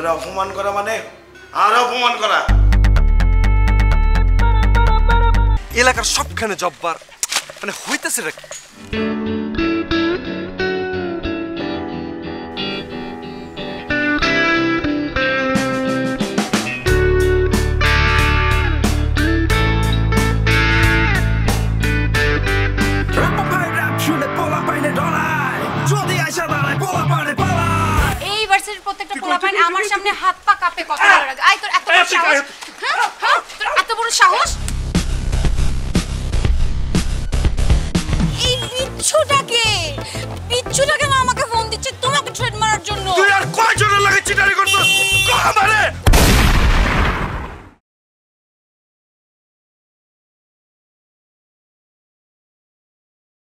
করে অপমান করা মানে আর অপমান করা। এলাকার সবখানে জব্বার মানে হইতেছে রে। আমার সামনে হাত পা কাঁপে কথা বলার আগে আই তোর এত বড় সাহস হ্যাঁ তোর এত বড় সাহস এই বিচ্ছুটাকে না আমাকে ফোন দিচ্ছে তোমাকে থ্রেড মারার জন্য তুই আর কয়জনের লাগে চিটারি করছস কো আমারে